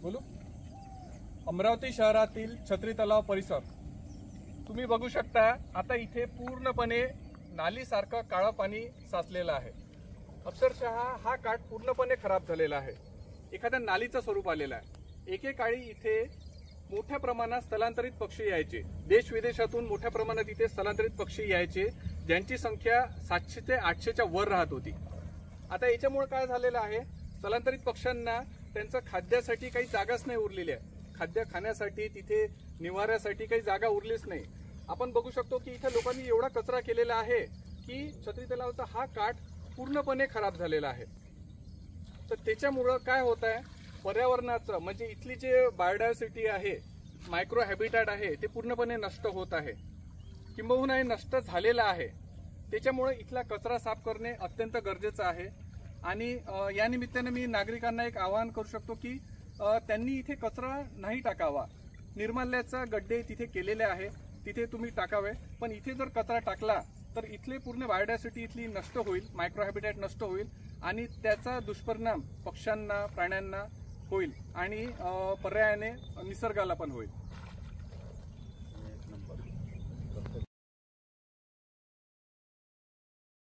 बोलू। अमरावती शहरातील छत्री तलाव परिसर तुम्ही बघू शकता। आता इथे पूर्णपणे नालीसारखं काळं पाणी साचलेलं आहे। अक्षरशः हा काठ पूर्णपणे खराब झालेला आहे, एखाद्या नालीचं स्वरूप आलेलं आहे। एकेकाळी इथे मोठ्या प्रमाणात स्थलांतरित पक्षी यायचे, देश विदेशातून मोठ्या प्रमाणात इथे स्थलांतरित पक्षी यायचे, ज्यांची संख्या 700 ते 800च्या वर राहत होती। आता याच्यामुळे काय झालेलं आहे, स्थलांतरित पक्ष्यांना त्यांचं खाद्यासाठी काही जागाच नाही उरलेली आहे। खाद्य खाण्यासाठी, तिथे निवाऱ्यासाठी काही जागा उरलीच नाही। आपण बघू शकतो की इथे लोकांनी एवढा कचरा केलेला आहे की छत्री तलावाचा हा काठ पूर्णपणे खराब झालेला आहे। तर त्याच्यामुळे काय होत आहे, पर्यावरणाचं म्हणजे इथली जे बायोडायव्हर्सिटी आहे, मायक्रो हॅबिटॅट आहे, ते पूर्णपणे नष्ट होत आहे, किंबहुना हे नष्ट झालेलं आहे। त्याच्यामुळे इथला कचरा साफ करणे अत्यंत गरजेचं आहे। आणि या निमित्ताने मी नागरिकांना एक आवाहन करू शकतो की त्यांनी इथे कचरा नाही टाकावा। निर्माल्याचा गड्डे तिथे केलेले आहे, तिथे तुम्ही टाकावे। पण इथे जर कचरा टाकला तर इथले पूर्ण बायोडायव्हर्सिटी इथली नष्ट होईल, मायक्रो हॅबिटॅट नष्ट होईल आणि त्याचा दुष्परिणाम पक्ष्यांना, प्राण्यांना होईल आणि पर्यायाने निसर्गाला पण होईल।